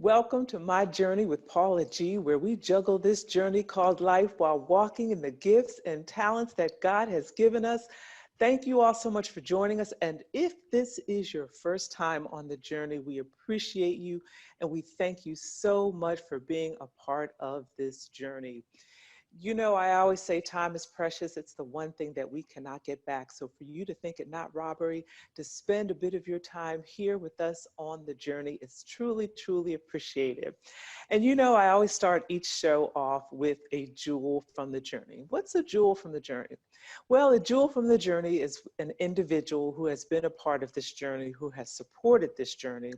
Welcome to My Journey with Paula G, where we juggle this journey called life while walking in the gifts and talents that God has given us. Thank you all so much for joining us. And if this is your first time on the journey, we appreciate you and we thank you so much for being a part of this journey. You know, I always say time is precious. It's the one thing that we cannot get back. So for you to think it not robbery, to spend a bit of your time here with us on the journey is truly, truly appreciated. And you know, I always start each show off with a jewel from the journey. What's a jewel from the journey? Well, a jewel from the journey is an individual who has been a part of this journey, who has supported this journey,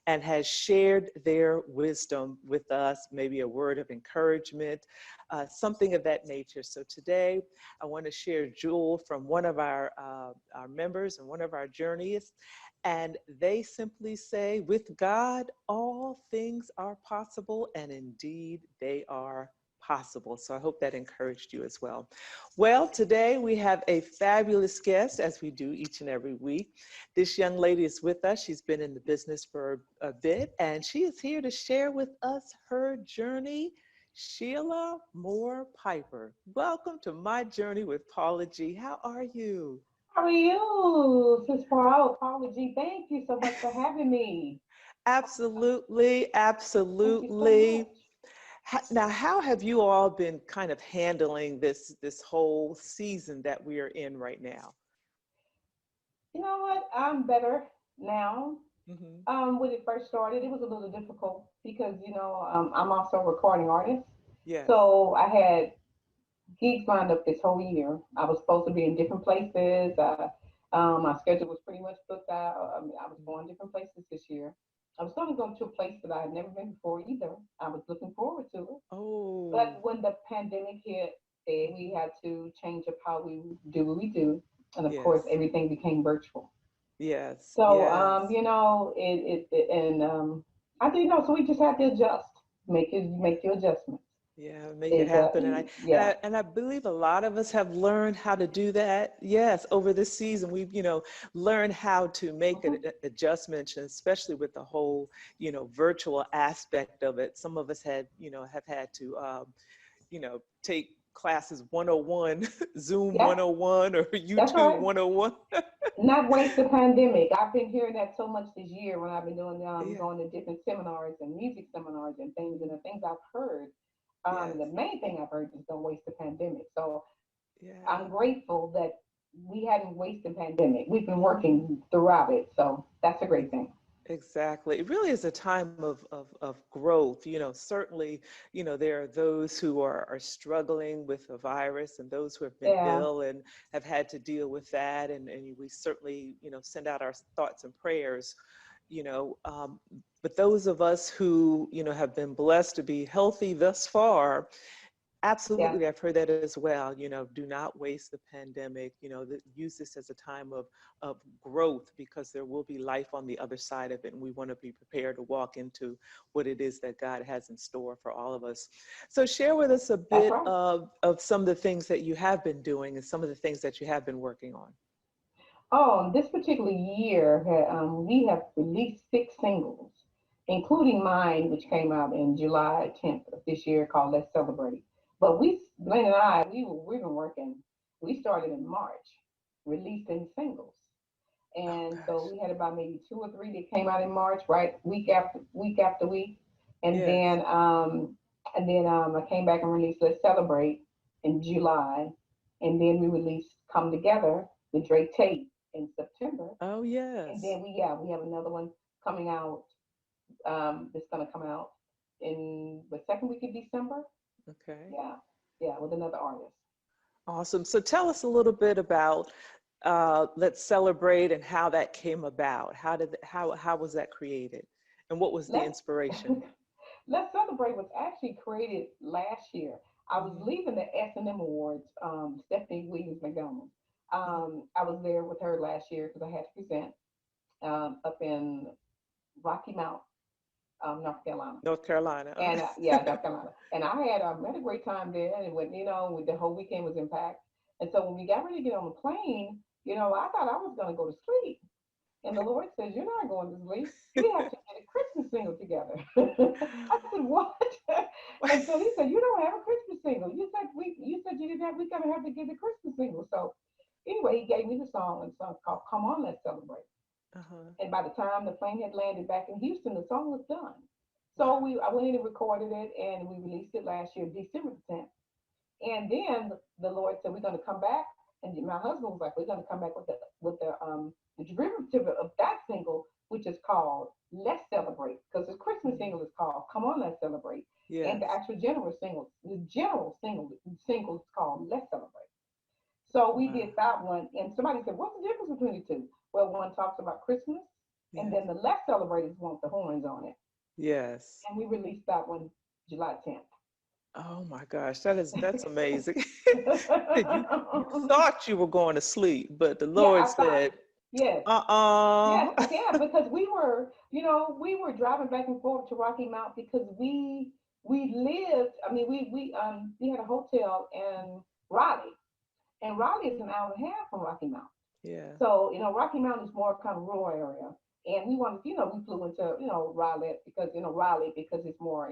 and has shared their wisdom with us, maybe a word of encouragement, something of that nature. So today, I want to share a jewel from one of our members and one of our journeys. And they simply say, with God, all things are possible, and indeed they are possible. So I hope that encouraged you as well. Well, today we have a fabulous guest, as we do each and every week. This young lady is with us. She's been in the business for a bit, and she is here to share with us her journey. Sheila Moore Piper. Welcome to My Journey with Paula G. How are you? How are you, Sis Paula G? Thank you so much for having me. Absolutely, Thank you so much. absolutely. Now, how have you all been kind of handling this whole season that we are in right now? You know what? I'm better now. Hmm. When it first started, it was a little difficult because, I'm also a recording artist. Yes, So I had gigs lined up this whole year. I was supposed to be in different places. My schedule was pretty much booked out. I mean, I was going different places this year. I was going to go to a place that I had never been before either. I was looking forward to it. oh, But when the pandemic hit, we had to change up how we do what we do. And of course, yes, everything became virtual. yes, So, yes. I didn't know. So we just had to adjust, make your adjustments. Yeah, make it It, happen. yeah, And I believe a lot of us have learned how to do that. Yes, over this season, we've, learned how to make mhm, adjustments, and especially with the whole, virtual aspect of it. Some of us have had to, take classes 101, Zoom yeah, 101 or that's YouTube right. 101. Not waste the pandemic. I've been hearing that so much this year when I've been doing Yeah, going to different seminars and music seminars and things. And the things I've heard, yes, the main thing I've heard is don't waste the pandemic. So I'm yeah. grateful that we hadn't wasted the pandemic. We've been Mhm. working throughout it. So that's a great thing. Exactly. It really is a time of growth. Certainly, there are those who are struggling with the virus and those who have been Yeah. ill and have had to deal with that. And we certainly, send out our thoughts and prayers, you know. But those of us who, have been blessed to be healthy thus far, Yeah. absolutely, I've heard that as well. Do not waste the pandemic. Use this as a time of growth, because there will be life on the other side of it, and we want to be prepared to walk into what it is that God has in store for all of us. So, share with us a That's bit right. of some of the things that you have been doing and some of the things that you have been working on. Oh, this particular year, we have released 6 singles, including mine, which came out in July 10th of this year, called "Let's Celebrate." But Blaine and I, we've been working. We started in March, releasing singles, Oh and so gosh, we had about maybe 2 or 3 that came out in March, right, week after week, and yes. then I came back and released "Let's Celebrate" in July, and then we released "Come Together" with Drake Tate in September, Oh and yes. then we have another one coming out that's going to come out in the second week of December. Okay. Yeah, yeah, with another artist. Awesome. So tell us a little bit about Let's Celebrate and how that came about. How was that created? And what was the Let's inspiration? Let's Celebrate was actually created last year. I was Hmm. leaving the S&M Awards, Stephanie Williams McDonald. Hmm. I was there with her last year because I had to present up in Rocky Mount, North Carolina. North Carolina. And yeah, North Carolina. And I had a great time there, and when the whole weekend was impact. And so when we got ready to get on the plane, I thought I was going to go to sleep. And the Lord says, "You're not going to sleep. We have to get Christmas single together. I said, what? And so he said, you don't have a Christmas single. You said you didn't have, we gotta have to get a Christmas single. So anyway, he gave me the song, and the song called Come On, Let's Celebrate. Uh-huh. And by the time the plane had landed back in Houston, the song was done. Wow. So I went in and recorded it, and we released it last year, December the 10th. And then the Lord said, we're going to come back. And my husband was like, we're going to come back with the derivative of that single, which is called Let's Celebrate, because the Christmas Mhm. single is called Come On, Let's Celebrate. And the Yes. actual the general single is called Let's Celebrate. So we Wow. did that one, and somebody said, "What's the difference between the two?" Well, one talks about Christmas, and Yes. then the Let's Celebrate is one with the horns on it, Yes. and we released that one July 10th. Oh my gosh, that's amazing. You thought you were going to sleep, but the Yeah, Lord I thought, said, yes, "Uh-uh." yes, yeah, because we were driving back and forth to Rocky Mount because we lived. I mean, we had a hotel in Raleigh, and Raleigh is an hour and a half from Rocky Mount. Yeah. So, Rocky Mountain is more kind of rural area. And we wanted, we flew into, Raleigh because it's more,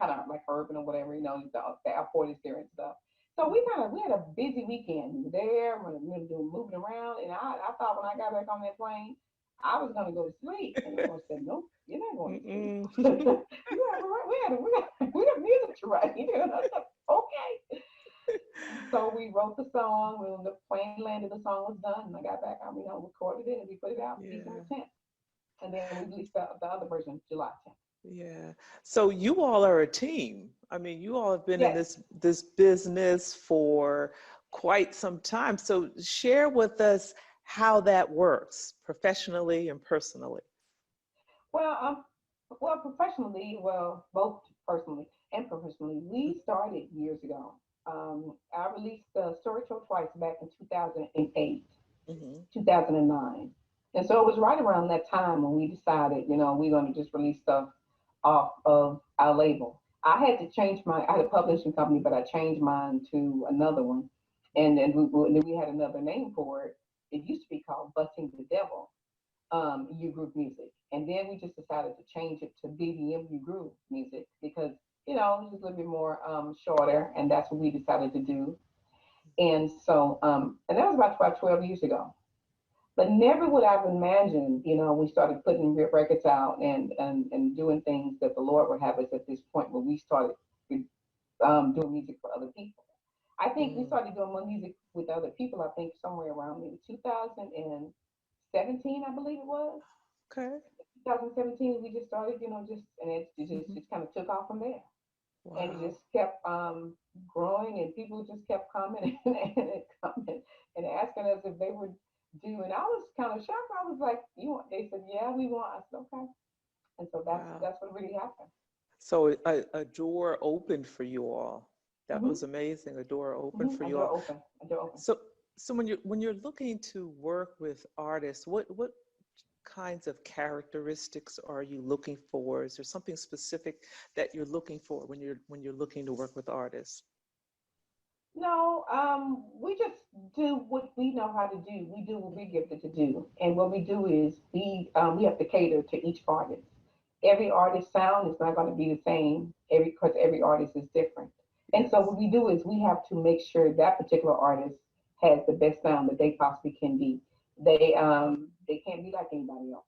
kind of like urban or whatever, the airport is there and stuff. So we had a busy weekend. We were there, we were doing moving around. And I thought when I got back on that plane, I was going to go to sleep. And the Lord said, nope, you're not going to sleep. Mm-mm. We have music to write. And I said, okay. So we wrote the song. When the plane landed, the song was done. And I got back, recorded it, and we put it out December Yeah. 10th. And then we released the other version July 10th. Yeah. So you all are a team. I mean, you all have been in Yes. this business for quite some time. So share with us how that works professionally and personally. Well, both personally and professionally, we started years ago. I released the Story Told Twice back in 2008, Mm-hmm. 2009. And so it was right around that time when we decided, we're going to just release stuff off of our label. I had a publishing company, but I changed mine to another one. And then we had another name for it. It used to be called Busting the Devil, U Group Music. And then we just decided to change it to BDM U Group Music because, it's just a little bit more shorter. And that's what we decided to do. And so, and that was about 12 years ago. But never would I have imagined, we started putting records out and doing things that the Lord would have us at this point where we started doing music for other people. I think we Mm. started doing more music with other people, I think somewhere around maybe 2017, I believe it was. Okay. 2017, we just started, and it just, Hmm. just kind of took off from there. And it Wow. just kept growing, and people just kept coming and coming and asking us if they would do. And I was kind of shocked. I was like, "You want?" They said, "Yeah, we want." I said, "Okay." And so that's Wow. that's what really happened. So a door opened for you all. That Hmm. was amazing. A door opened for A you door all. open. A door open. So when you're looking to work with artists, what kinds of characteristics are you looking for? Is there something specific that you're looking for when you're looking to work with artists? No, we just do what we know how to do. We do what we're gifted to do, and what we do is we have to cater to each artist. Every artist sound is not going to be the same. Every artist is different, and so Yes. what we do is we have to make sure that particular artist has the best sound that they possibly can be. They can't be like anybody else.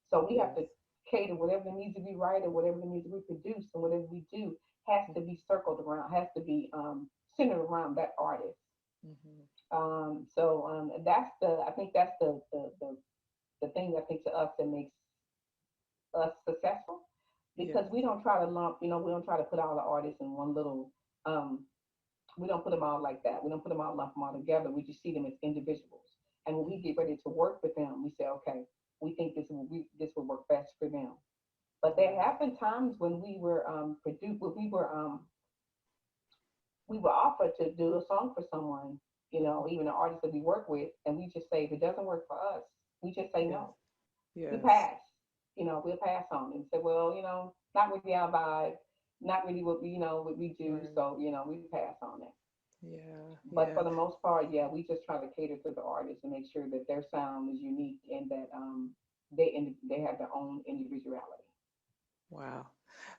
So we have Yes. to cater whatever the music we write or whatever the music we produce and whatever we do has to be circled around, has to be centered around that artist. Mm-hmm. So I think that's the thing I think to us that makes us successful because Yes. we don't try to we don't try to put all the artists in one little, um, we don't put them all like that. We don't put them all, lump them all together. We just see them as individuals. And when we get ready to work with them, we say, okay, we think this will work best for them. But there Wow. have been times when we were offered to do a song for someone, even an artist that we work with, and we just say if it doesn't work for us, we just say Yes. no. We Yes. pass. We'll pass on and say, well, not really our vibe, not really what we do. Right. So, we pass on it. Yeah. But for Yeah. the most part, yeah, we just try to cater to the artist and make sure that their sound is unique and that they have their own individuality. Wow.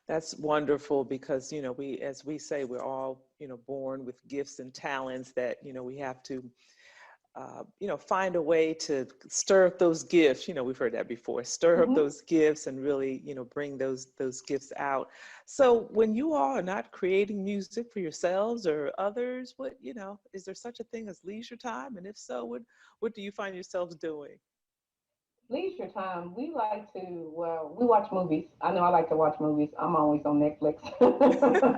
That's wonderful because, as we say, we're all, born with gifts and talents that, we have to, find a way to stir up those gifts. We've heard that before, stir up Hmm. those gifts and really, bring those gifts out. So when you all are not creating music for yourselves or others, is there such a thing as leisure time? And if so, what do you find yourselves doing? Leisure time, we like to, well, we watch movies. I know I like to watch movies. I'm always on Netflix.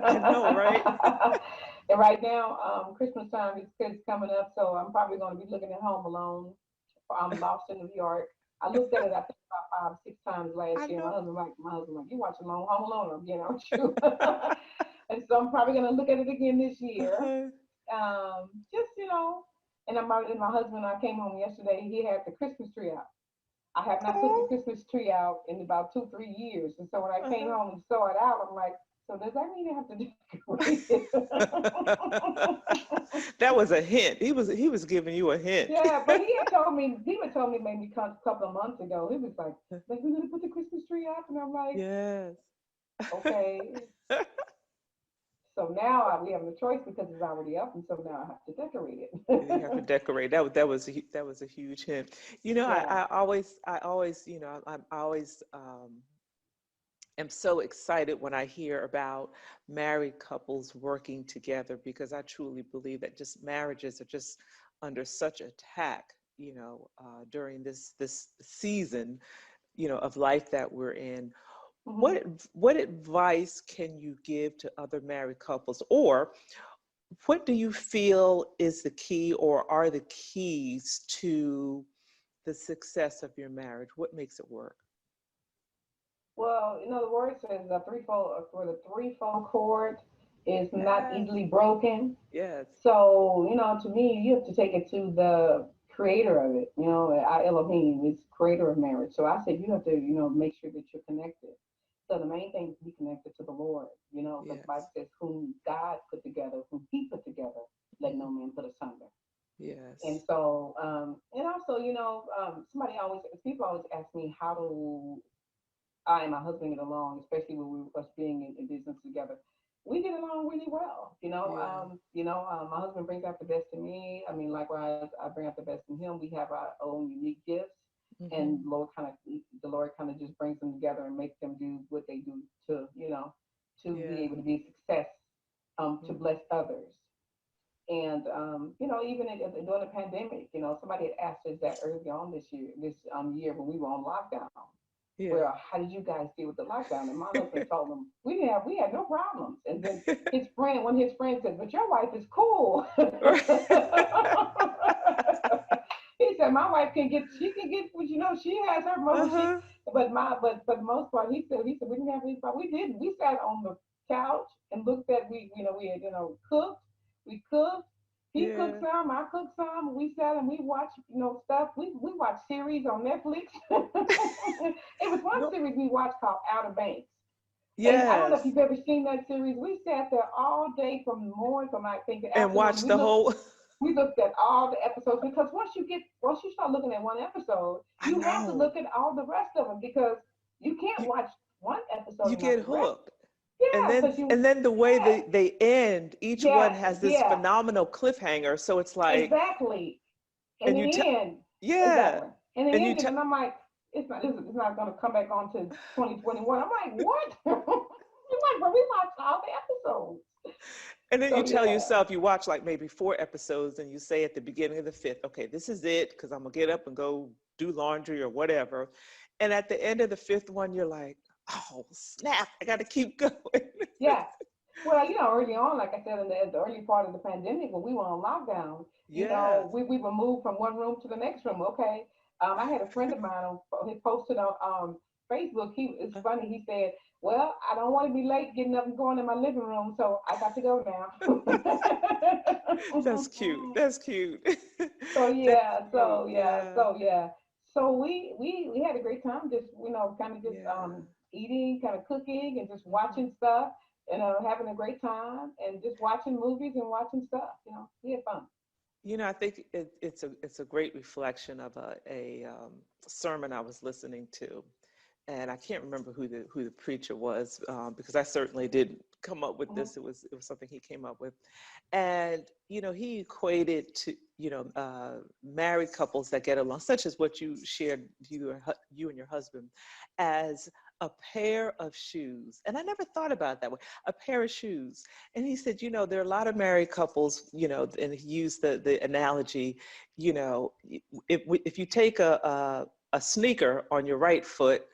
I know, right? And right now, Christmas time is coming up, so I'm probably going to be looking at Home Alone. I'm Lost in New York. I looked at it, I think about 5, 6 times I last year. know. My husband like, you watching Home Alone again, aren't you? And so I'm probably going to look at it again this year. Uh-huh. Just and my husband, I came home yesterday. He had the Christmas tree out. I have not put the Oh, Christmas tree out in about 2, 3 years. And so when I came uh-huh. home and saw it out, I'm like, so does that mean I have to decorate it? That was a hint. He was giving you a hint. Yeah, but he had told me maybe a couple of months ago. He was like we're gonna put the Christmas tree up, and I'm like, Yes. okay. So now we have no choice because it's already up, and so now I have to decorate You have to it. decorate. That was a huge hint. I, Yeah. I always, I always am so excited when I hear about married couples working together because I truly believe that just marriages are just under such attack, during this season, of life that we're in. Hmm. What advice can you give to other married couples, or what do you feel is the key or are the keys to the success of your marriage? What makes it work? Well, the word says the threefold cord is not Yes, easily broken. yes. So, to me, you have to take it to the creator of it. Our Elohim is creator of marriage. So I said you have to, make sure that you're connected. So the main thing is to be connected to the Lord, because the Bible Yes. says whom God put together, whom he put together, let no Mhm. man put asunder. And Yes. so, and also, people always ask me how do I and my husband get along, especially when we us being in business together. We get along really well. Yeah. My husband brings out the best in me. I mean, likewise, I bring out the best in him. We have our own unique gifts, and Hmm. the Lord kind of just brings them together and makes them do what they do to, to be Yeah. able to be success, to Mhm. bless others. And even during the pandemic, somebody had asked us that early on this year when we were on lockdown. Yeah. Well, how did you guys deal with the lockdown? And my husband told them we had no problems. And then one of his friends said, but your wife is cool. He said my wife she can get, she has her moment. Uh-huh. But for the most part, he said we didn't have any problem. We didn't. We sat on the couch and looked at we had cooked. We cooked. He cooked Yeah. some, I cooked some. We sat and we watched stuff. We watched series on Netflix. It was one No. series we watched called Outer Banks. And I don't know if Yes. you've ever seen that series. We sat there all day from the morning, from I think the And afternoon. watch the whole. We looked at all the episodes because once you start looking at one episode, I you have to know. look at all the rest of them because you can't You watch one episode you and not get the rest. hooked. And Yeah, then because you and then the way yeah they end, each one yeah has this yeah phenomenal cliffhanger. So it's like, exactly. And and in you the tell, end, yeah, exactly. And in and the you end, tell, and I'm like, it's not going to come back on to 2021. I'm like, what? I'm like, but we watched all the episodes. and then you So tell yeah, yourself you watch like maybe 4 episodes, and you say at the beginning of the fifth, okay, this is it, because I'm gonna get up and go do laundry or whatever. And at the end of the fifth one, you're like, oh snap, I got to keep going. yeah. Well, early on, like I said, in the early part of the pandemic, when we were on lockdown, Yes. we were moved from one room to the next room. Okay, I had a friend of mine he posted on Facebook. It's funny. He said, "Well, I don't want to be late getting up and going in my living room, so I got to go now." That's cute. That's cute. So That's yeah, cute. Yeah. so we had a great time, just kind of just Yeah. eating, kind of cooking, and just Mhm. watching stuff, and having a great time, and just watching movies and watching stuff. We had fun. I think it's a great reflection of a sermon I was listening to, and I can't remember who the preacher was, because I certainly didn't come up with Mhm. this. It was something he came up with, and he equated to married couples that get along, such as what you shared, you and your husband, as a pair of shoes. And I never thought about it that way. A pair of shoes. And he said, there are a lot of married couples, and he used the analogy, if you take a sneaker on your right foot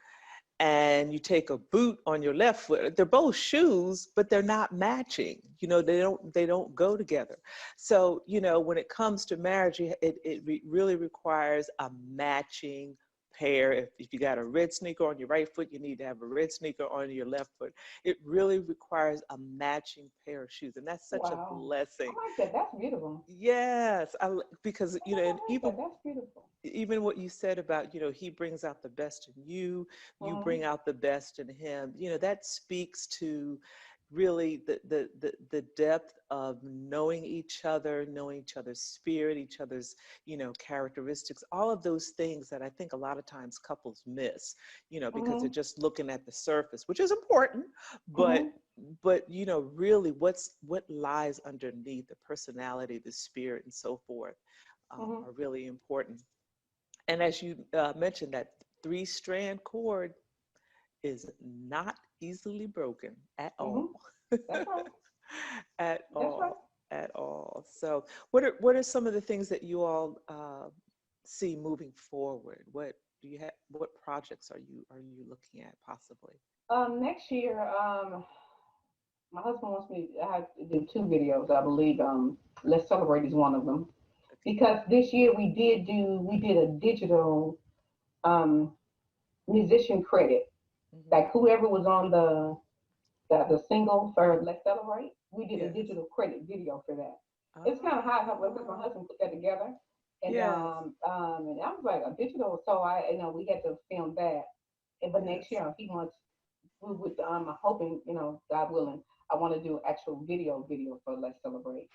and you take a boot on your left foot, they're both shoes, but they're not matching. They don't go together. So when it comes to marriage, it really requires a matching pair. If you got a red sneaker on your right foot, you need to have a red sneaker on your left foot. It really requires a matching pair of shoes, and that's such a Wow. I blessing. like that. That's beautiful. Yes, because Oh, and I like that. That's beautiful. even what you said about, he brings out the best in you, you Mm-hmm. bring out the best in him. That speaks to really the depth of knowing each other, knowing each other's spirit, each other's, characteristics, all of those things that I think a lot of times couples miss, because they're Mm-hmm. just looking at the surface, which is important, but Mm-hmm. really what lies underneath, the personality, the spirit, and so forth, Mm-hmm. are really important. And as you mentioned, that three-strand cord is not easily broken at Mm-hmm. all. That's right. At That's right. all. At all. So what are some of the things that you all see moving forward? What do you have, what projects are you looking at possibly? Next year, my husband wants me. I have to do two videos, I believe. Let's Celebrate is one of them Okay. because this year we did a digital um musician credit. Hmm. Like whoever was on the single for Let's Celebrate, we did a Yes. digital credit video for that. It's kind of hard because my Ah, husband put that together, yes. and I was like a digital, so we had to film that. But next Yes. year he wants we would hoping God willing, I want to do actual video for Let's Celebrate.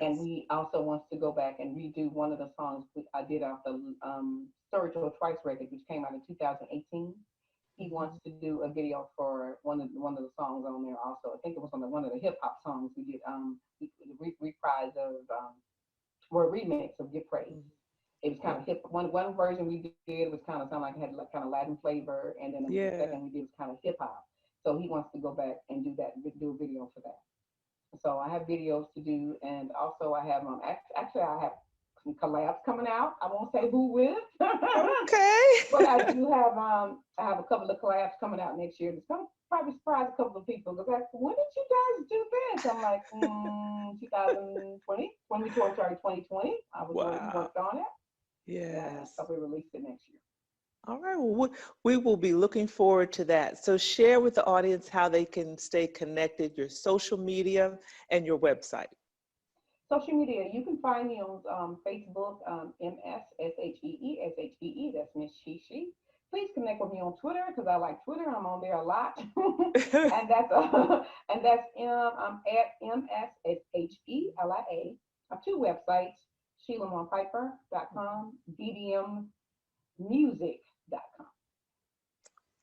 And Yes. we also wants to go back and redo one of the songs I did off the Spiritual Twice record, which came out in 2018. He wants Hmm. to do a video for one of the songs on there also. I think it was on one of the hip hop songs we did. Reprise of or remix of Give Praise. Hmm. It was kind of Yeah. hip. One version we did was kind of sound like it had like kind of Latin flavor, and then the second Yeah. we did was kind of hip hop. So he wants to go back and do that, do a video for that. So I have videos to do, and also I have actually I have some collabs coming out. I won't say who with, but I Okay. do have I have a couple of collabs coming out next year. It's gonna probably surprise a couple of people because like, when did you guys do this? I'm like, 2020, when we toured, sorry, 2020. I was already Wow. worked on it. Yeah, Yes. so we released it next year. All right. Well, we will be looking forward to that. So share with the audience how they can stay connected, your social media and your website. Social media, you can find me on Facebook, MSSHEE. That's Miss Shishi. Please connect with me on Twitter because I like Twitter. I'm on there a lot, and that's and that's I'm at MSSHELIA. I have two websites: SheilaMonPiper.com, BDMMusic.com.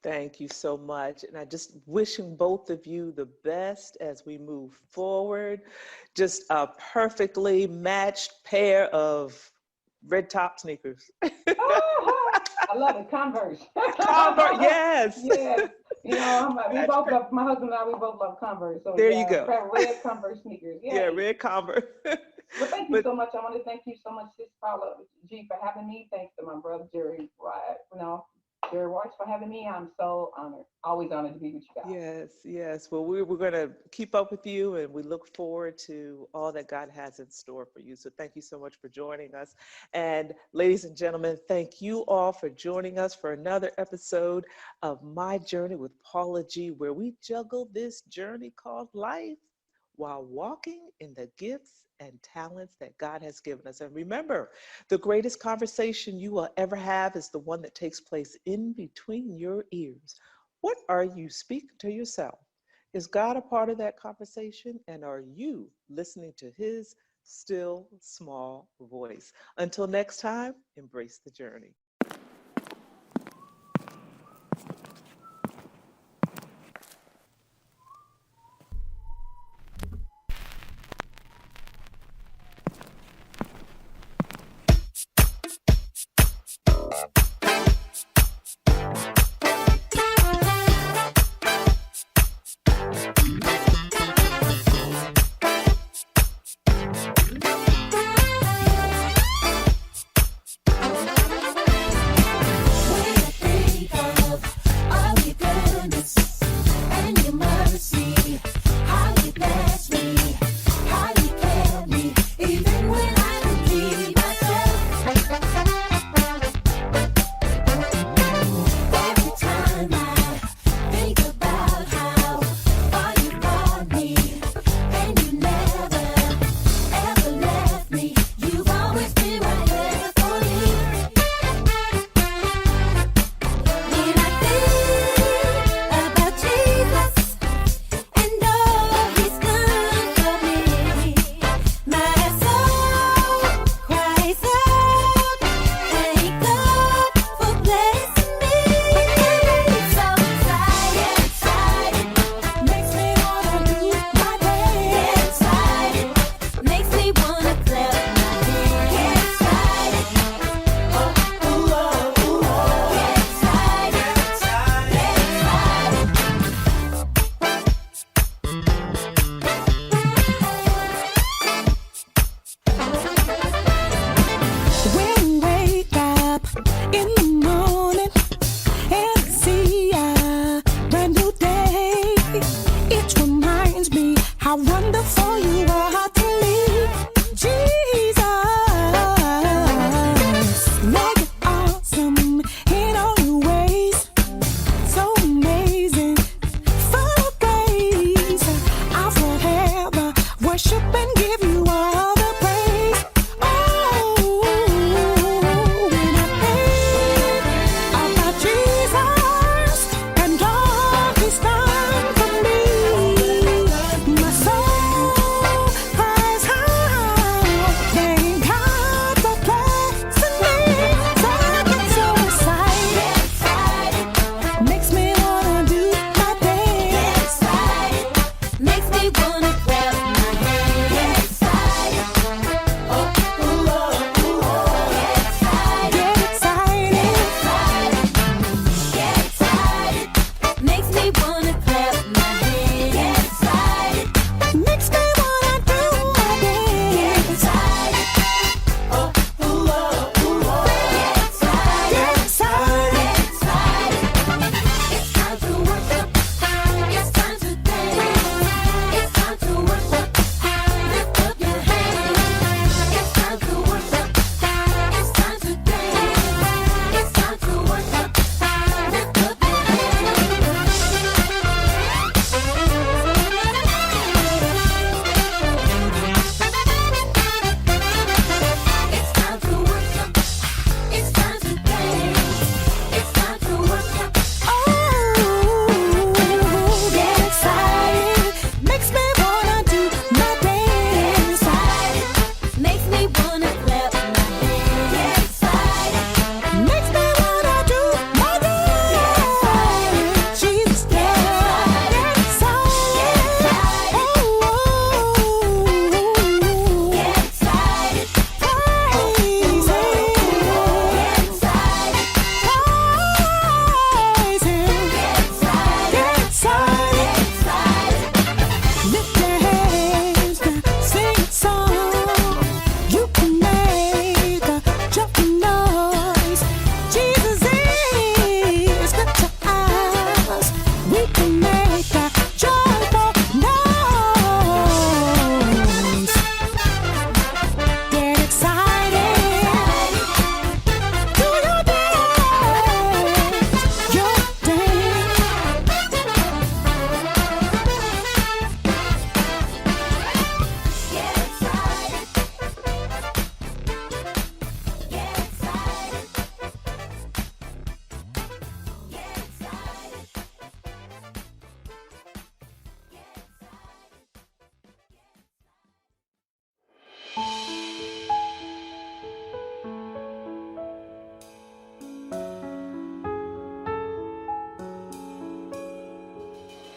Thank you so much. And I just wishing both of you the best as we move forward. Just a perfectly matched pair of red top sneakers. I love it. Converse. Convert, yes. Yes. We That's both great. love, my husband and I, we both love Converse. So There you yeah, go. red Converse sneakers. Yeah, Yay. red Converse. Well, thank you But so much. I want to thank you so much, Sis Paula G, for having me. Thanks to my brother Jerry Wright, Jerry Royce for having me. I'm so honored. Always honored to be with you guys. yes, yes. Well, we're going to keep up with you and we look forward to all that God has in store for you. So thank you so much for joining us. And ladies and gentlemen, thank you all for joining us for another episode of My Journey with Paula G, where we juggle this journey called life while walking in the gifts and talents that God has given us. And remember, the greatest conversation you will ever have is the one that takes place in between your ears. What are you speaking to yourself? Is God a part of that conversation? And are you listening to his still small voice. Until next time, embrace the journey.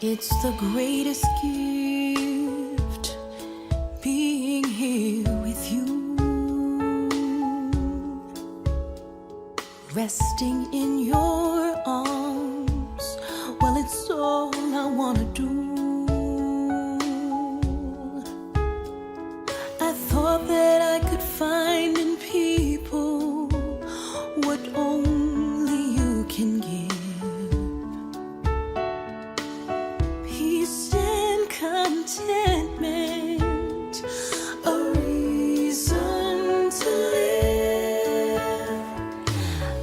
It's the greatest gift, being here with you, resting in your arms. Well, it's all I wanna do. I thought that I could find in people what only you can give. Peace and contentment, a reason to live.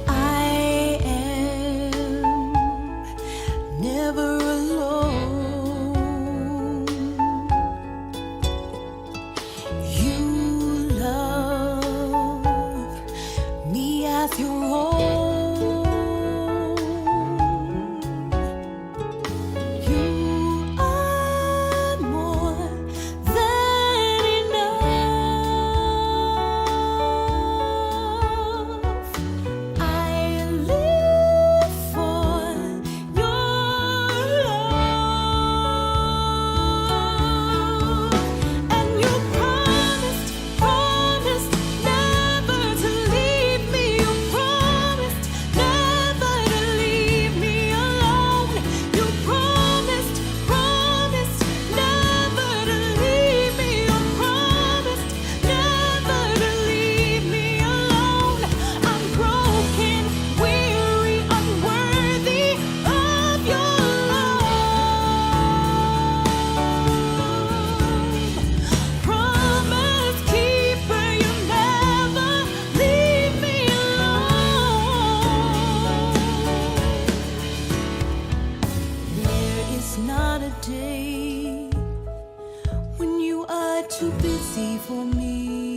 I am never alone. You love me as your own. You are more than enough. I live for your love. And you promised never to leave me. You promised never to leave me alone. You promised never to leave me. You promised never to leave me alone. I'm broken, weary, unworthy of your love. Promise keeper, you never leave me alone. There is not a day when you are too busy for me.